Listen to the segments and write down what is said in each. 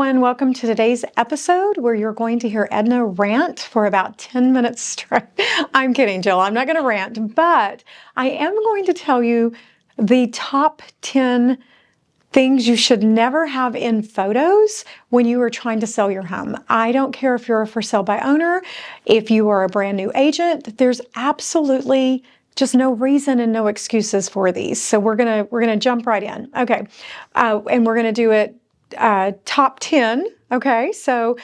everyone. Welcome to today's episode where you're going to hear Edna rant for about 10 minutes straight. I'm kidding, Jill. I'm not going to rant, but I am going to tell you the top 10 things you should never have in photos when you are trying to sell your home. I don't care if you're a for sale by owner, if you are a brand new agent, there's absolutely just no reason and no excuses for these. So we're gonna jump right in. Okay, and we're gonna do it top 10. Okay, so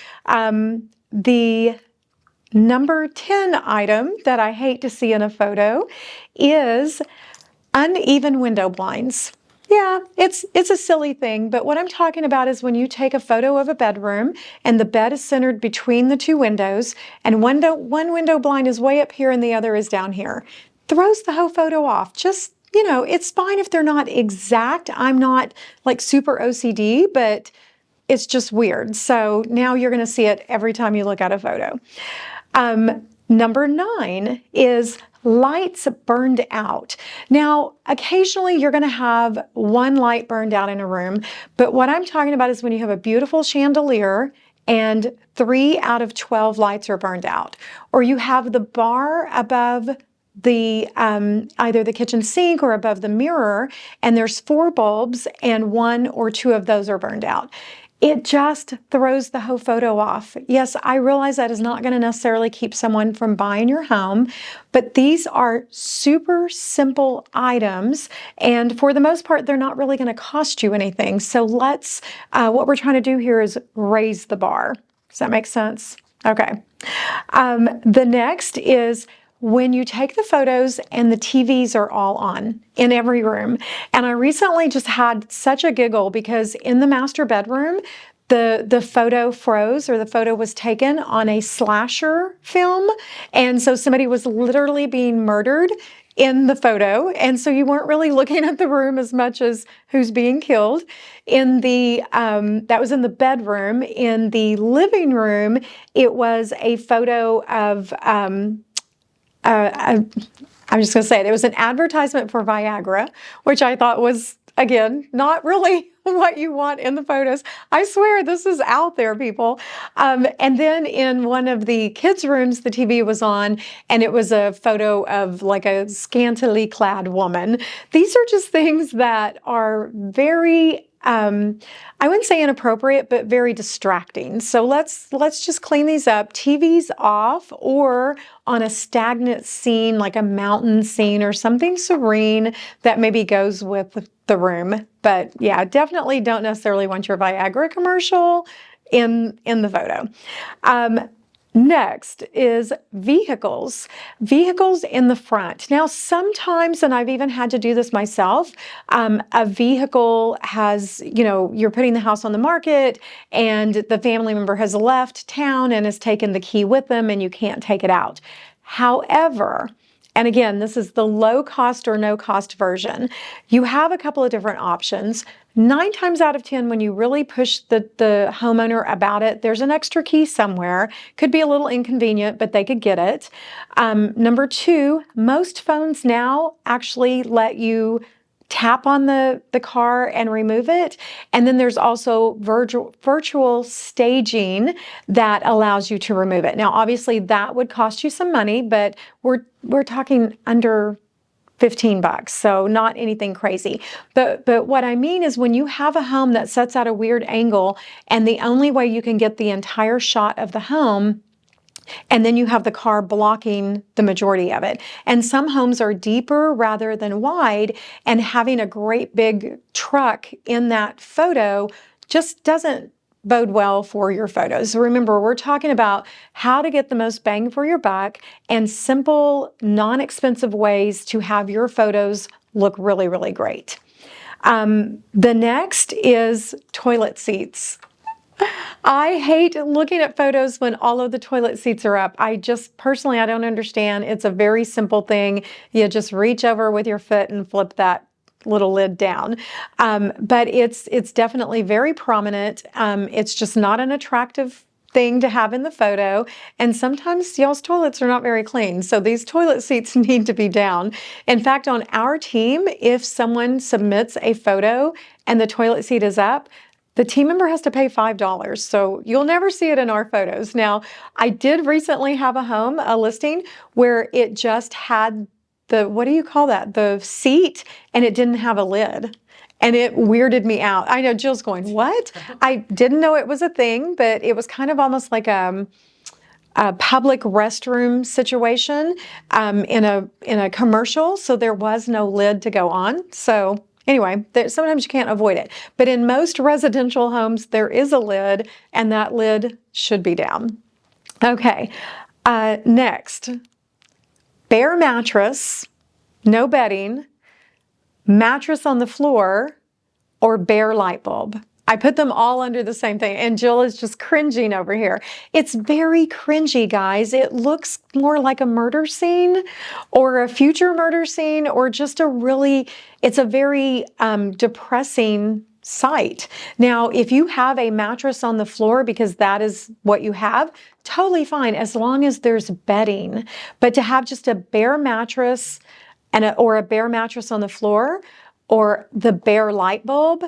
the number 10 item that I hate to see in a photo is uneven window blinds. Yeah, it's a silly thing, but what I'm talking about is when you take a photo of a bedroom and the bed is centered between the two windows and one window blind is way up here and the other is down here. Throws the whole photo off. Just, it's fine if they're not exact. I'm not like super OCD, but it's just weird. So now you're going to see it every time you look at a photo. Number 9 is lights burned out. Now, occasionally you're going to have one light burned out in a room, but what I'm talking about is when you have a beautiful chandelier and 3 out of 12 lights are burned out, or you have the bar above the either the kitchen sink or above the mirror, and there's 4 bulbs and 1 or 2 of those are burned out. It just throws the whole photo off. Yes, I realize that is not going to necessarily keep someone from buying your home, but these are super simple items, and for the most part, they're not really going to cost you anything. So what we're trying to do here is raise the bar. Does that make sense? Okay. The next is when you take the photos and the TVs are all on in every room. And I recently just had such a giggle because in the master bedroom, the photo froze, or the photo was taken on a slasher film. And so somebody was literally being murdered in the photo. And so you weren't really looking at the room as much as who's being killed. That was in the bedroom. In the living room, it was a photo of, I'm just going to say it. It was an advertisement for Viagra, which I thought was, again, not really what you want in the photos. I swear this is out there, people. And then in one of the kids' rooms, the TV was on, and it was a photo of like a scantily clad woman. These are just things that are very I wouldn't say inappropriate, but very distracting. So let's just clean these up. TV's off, or on a stagnant scene, like a mountain scene or something serene that maybe goes with the room. But yeah, definitely don't necessarily want your Viagra commercial in the photo. Next is vehicles. Vehicles in the front. Now, sometimes, and I've even had to do this myself, a vehicle has, you're putting the house on the market and the family member has left town and has taken the key with them and you can't take it out. However, and again, this is the low cost or no cost version, you have a couple of different options. 9 times out of 10, when you really push the homeowner about it, there's an extra key somewhere. Could be a little inconvenient, but they could get it. Number 2, most phones now actually let you tap on the car and remove it. And then there's also virtual staging that allows you to remove it. Now, obviously that would cost you some money, but we're talking under $15, so not anything crazy. But what I mean is when you have a home that sets at a weird angle and the only way you can get the entire shot of the home, and then you have the car blocking the majority of it. And some homes are deeper rather than wide, and having a great big truck in that photo just doesn't bode well for your photos. So remember, we're talking about how to get the most bang for your buck and simple, non-expensive ways to have your photos look really, really great. The next is toilet seats. I hate looking at photos when all of the toilet seats are up. I don't understand. It's a very simple thing. You just reach over with your foot and flip that little lid down. But it's definitely very prominent. It's just not an attractive thing to have in the photo. And sometimes y'all's toilets are not very clean. So these toilet seats need to be down. In fact, on our team, if someone submits a photo and the toilet seat is up, the team member has to pay $5. So you'll never see it in our photos. Now, I did recently have a listing where it just had the, what do you call that? The seat, and it didn't have a lid. And it weirded me out. I know Jill's going, what? I didn't know it was a thing, but it was kind of almost like a public restroom situation in a commercial. So there was no lid to go on. So anyway, sometimes you can't avoid it. But in most residential homes, there is a lid, and that lid should be down. Okay, next, bare mattress, no bedding, mattress on the floor, or bare light bulb. I put them all under the same thing, and Jill is just cringing over here. It's very cringy, guys. It looks more like a murder scene or a future murder scene, or just it's a very depressing sight. Now, if you have a mattress on the floor because that is what you have, totally fine, as long as there's bedding. But to have just a bare mattress or a bare mattress on the floor, or the bare light bulb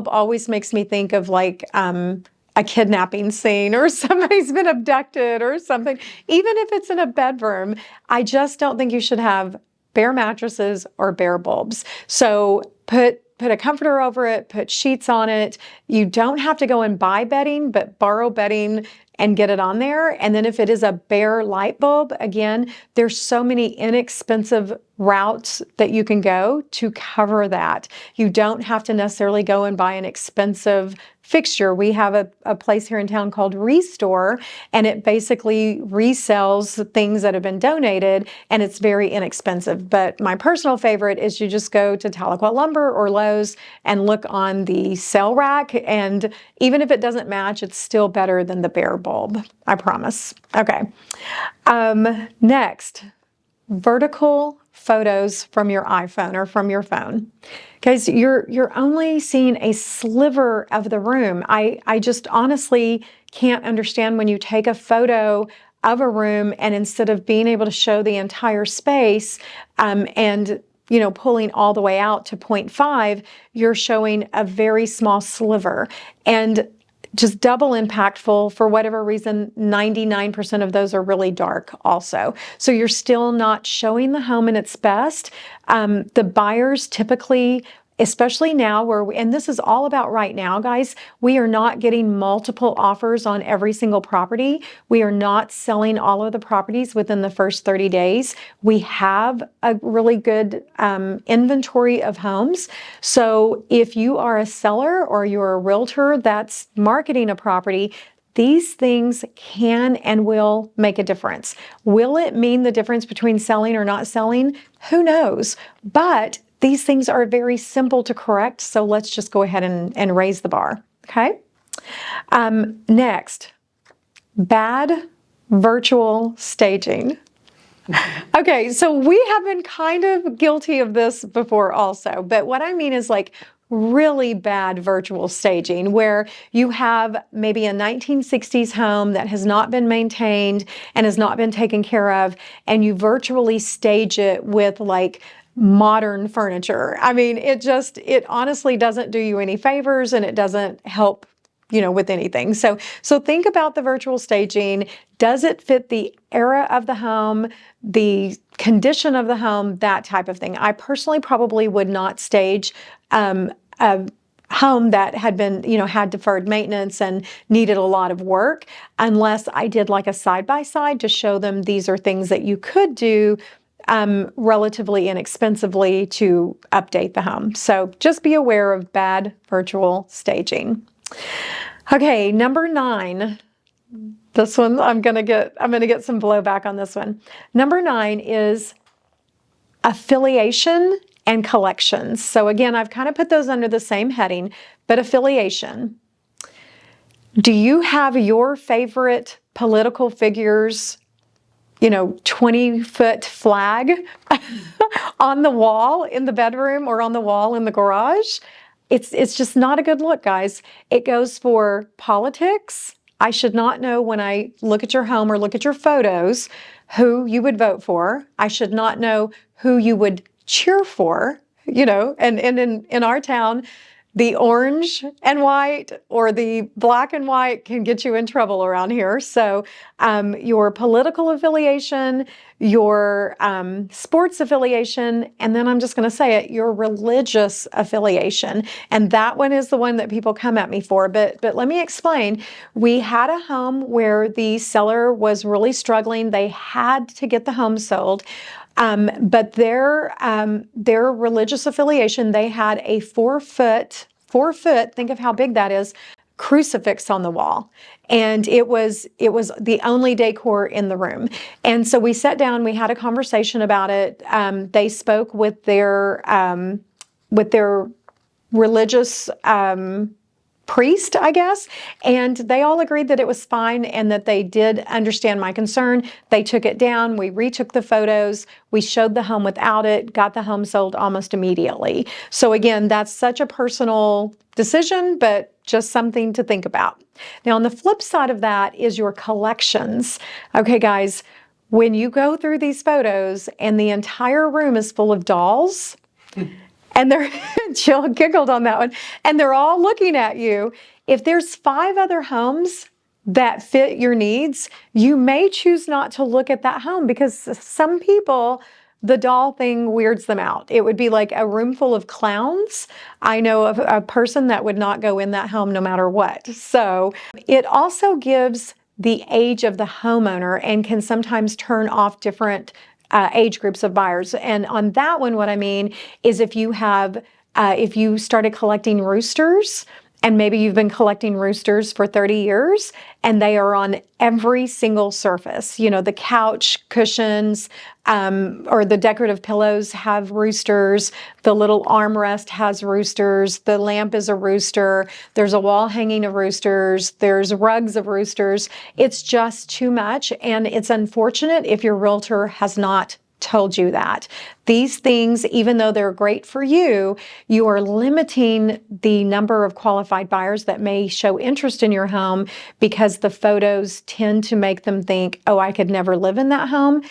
always makes me think of like a kidnapping scene, or somebody's been abducted or something. Even if it's in a bedroom, I just don't think you should have bare mattresses or bare bulbs. So put a comforter over it, put sheets on it. You don't have to go and buy bedding, but borrow bedding and get it on there. And then if it is a bare light bulb, again, there's so many inexpensive routes that you can go to cover that. You don't have to necessarily go and buy an expensive fixture. We have a place here in town called Restore, and it basically resells things that have been donated, and it's very inexpensive. But my personal favorite is you just go to Tahlequah Lumber or Lowe's and look on the sale rack, and even if it doesn't match, it's still better than the bare bulb, I promise. Okay, next, vertical photos from your iPhone or from your phone. Guys, you're only seeing a sliver of the room. I just honestly can't understand when you take a photo of a room, and instead of being able to show the entire space and pulling all the way out to 0.5, you're showing a very small sliver. And just double impactful, for whatever reason, 99% of those are really dark also. So you're still not showing the home in its best. The buyers typically, especially now and this is all about right now, guys, we are not getting multiple offers on every single property. We are not selling all of the properties within the first 30 days. We have a really good inventory of homes. So if you are a seller or you're a realtor that's marketing a property, these things can and will make a difference. Will it mean the difference between selling or not selling? Who knows? But these things are very simple to correct, so let's just go ahead and raise the bar, okay? Next, bad virtual staging. Okay, so we have been kind of guilty of this before also, but what I mean is like really bad virtual staging, where you have maybe a 1960s home that has not been maintained and has not been taken care of, and you virtually stage it with like modern furniture. I mean, it honestly doesn't do you any favors, and it doesn't help, with anything. So think about the virtual staging. Does it fit the era of the home, the condition of the home, that type of thing? I personally probably would not stage a home that had been, had deferred maintenance and needed a lot of work, unless I did like a side-by-side to show them these are things that you could do relatively inexpensively to update the home. So just be aware of bad virtual staging. Okay, number 9. This one I'm gonna get some blowback on this one. Number 9 is affiliation and collections. So again, I've kind of put those under the same heading, but affiliation. Do you have your favorite political figures 20-foot flag on the wall in the bedroom or on the wall in the garage? It's just not a good look, guys. It goes for politics. I should not know when I look at your home or look at your photos who you would vote for. I should not know who you would cheer for, and in our town, the orange and white or the black and white can get you in trouble around here. So your political affiliation, your sports affiliation, and then I'm just going to say it, your religious affiliation. And that one is the one that people come at me for. But let me explain. We had a home where the seller was really struggling. They had to get the home sold. But their religious affiliation, they had a 4 foot, think of how big that is, crucifix on the wall. And it was the only decor in the room. And so we sat down, we had a conversation about it. They spoke with their religious priest, I guess, and they all agreed that it was fine and that they did understand my concern. They took it down. We retook the photos. We showed the home without it, got the home sold almost immediately. So again, that's such a personal decision, but just something to think about. Now, on the flip side of that is your collections. Okay, guys, when you go through these photos and the entire room is full of dolls, and they're, Jill giggled on that one, and they're all looking at you. If there's 5 other homes that fit your needs, you may choose not to look at that home because some people, the doll thing weirds them out. It would be like a room full of clowns. I know of a person that would not go in that home no matter what. So it also gives the age of the homeowner and can sometimes turn off different age groups of buyers. And on that one, what I mean is if you started collecting roosters, and maybe you've been collecting roosters for 30 years and they are on every single surface. You know, the couch cushions or the decorative pillows have roosters. The little armrest has roosters. The lamp is a rooster. There's a wall hanging of roosters. There's rugs of roosters. It's just too much. And it's unfortunate if your realtor has not told you that. These things, even though they're great for you, you are limiting the number of qualified buyers that may show interest in your home because the photos tend to make them think, oh, I could never live in that home.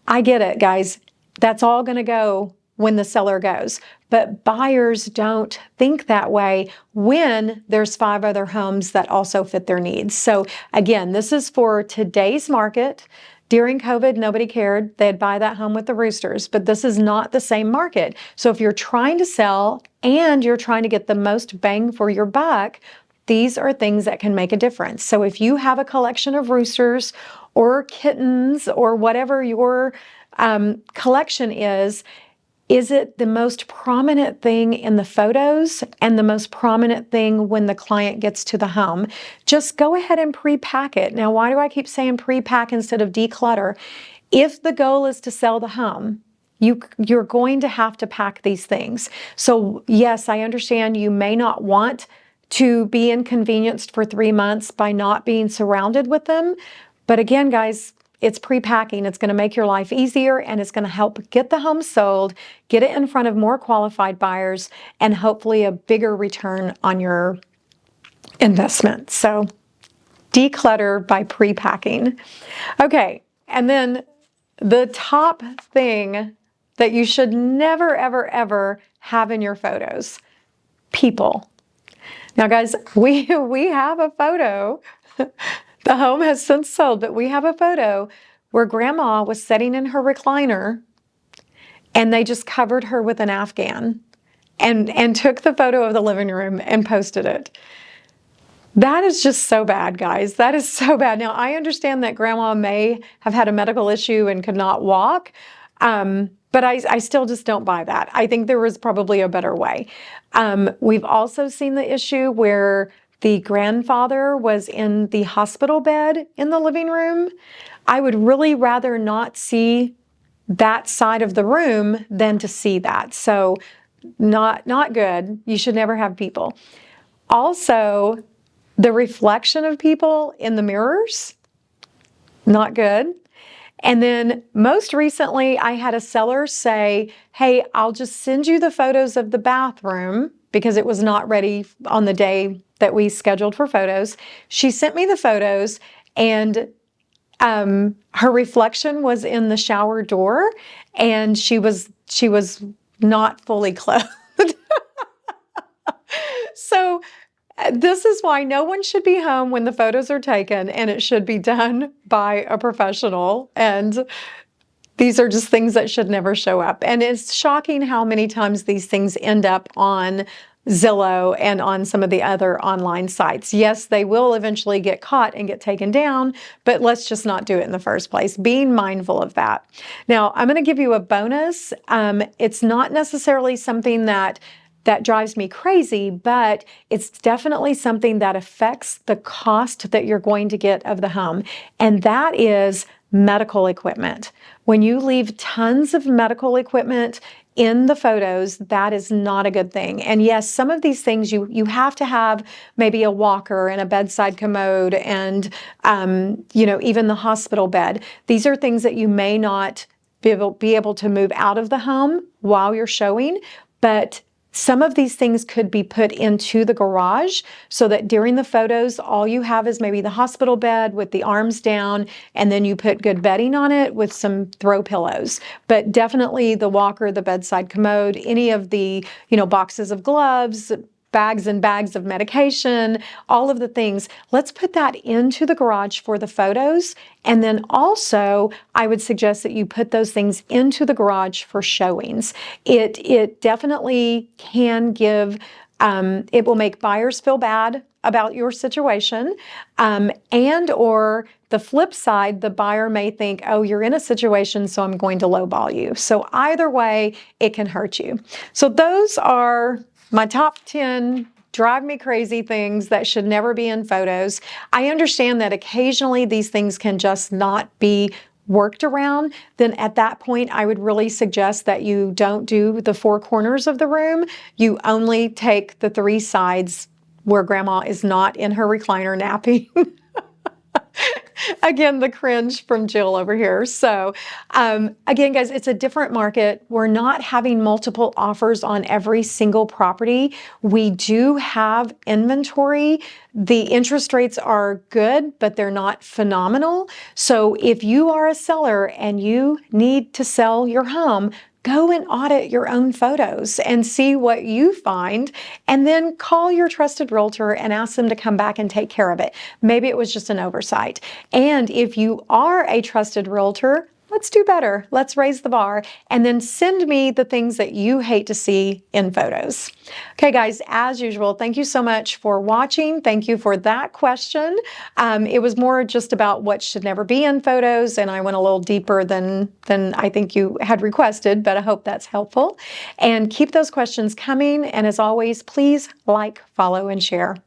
I get it, guys. That's all going to go when the seller goes. But buyers don't think that way when there's 5 other homes that also fit their needs. So again, this is for today's market. During COVID, nobody cared. They'd buy that home with the roosters, but this is not the same market. So if you're trying to sell and you're trying to get the most bang for your buck, these are things that can make a difference. So if you have a collection of roosters or kittens or whatever your collection is it the most prominent thing in the photos and the most prominent thing when the client gets to the home? Just go ahead and pre-pack it. Now, why do I keep saying pre-pack instead of declutter? If the goal is to sell the home, you're going to have to pack these things. So yes, I understand you may not want to be inconvenienced for 3 months by not being surrounded with them. But again, guys, it's pre-packing. It's going to make your life easier and it's going to help get the home sold, get it in front of more qualified buyers, and hopefully a bigger return on your investment. So declutter by pre-packing. Okay, and then the top thing that you should never, ever, ever have in your photos, people. Now, guys, we have a photo. The home has since sold, but we have a photo where Grandma was sitting in her recliner and they just covered her with an Afghan and took the photo of the living room and posted it. That is just so bad, guys. That is so bad. Now, I understand that Grandma may have had a medical issue and could not walk, but I still just don't buy that. I think there was probably a better way. We've also seen the issue where the grandfather was in the hospital bed in the living room. I would really rather not see that side of the room than to see that. So not good. You should never have people. Also, the reflection of people in the mirrors, not good. And then most recently, I had a seller say, hey, I'll just send you the photos of the bathroom because it was not ready on the day that we scheduled for photos. She sent me the photos and her reflection was in the shower door and she was not fully clothed. So this is why no one should be home when the photos are taken, and it should be done by a professional. And these are just things that should never show up. And it's shocking how many times these things end up on Zillow and on some of the other online sites. Yes, they will eventually get caught and get taken down, but let's just not do it in the first place. Being mindful of that. Now, I'm going to give you a bonus. It's not necessarily something that drives me crazy, but it's definitely something that affects the cost that you're going to get of the home. And that is medical equipment. When you leave tons of medical equipment in the photos, that is not a good thing. And yes, some of these things you have to have maybe a walker and a bedside commode and even the hospital bed. These are things that you may not be able to move out of the home while you're showing, but some of these things could be put into the garage so that during the photos, all you have is maybe the hospital bed with the arms down, and then you put good bedding on it with some throw pillows. But definitely the walker, the bedside commode, any of the, boxes of gloves, bags and bags of medication, all of the things. Let's put that into the garage for the photos. And then also, I would suggest that you put those things into the garage for showings. It definitely can give, it will make buyers feel bad about your situation. And or the flip side, the buyer may think, oh, you're in a situation, so I'm going to lowball you. So either way, it can hurt you. So those are my top 10 drive me crazy things that should never be in photos. I understand that occasionally these things can just not be worked around. Then at that point, I would really suggest that you don't do the four corners of the room. You only take the three sides where grandma is not in her recliner napping. Again, the cringe from Jill over here. So again, guys, it's a different market. We're not having multiple offers on every single property. We do have inventory. The interest rates are good, but they're not phenomenal. So if you are a seller and you need to sell your home, go and audit your own photos and see what you find, and then call your trusted realtor and ask them to come back and take care of it. Maybe it was just an oversight. And if you are a trusted realtor, let's do better. Let's raise the bar, and then send me the things that you hate to see in photos. Okay, guys, as usual, thank you so much for watching. Thank you for that question. It was more just about what should never be in photos, and I went a little deeper than I think you had requested, but I hope that's helpful. And keep those questions coming. And as always, please like, follow, and share.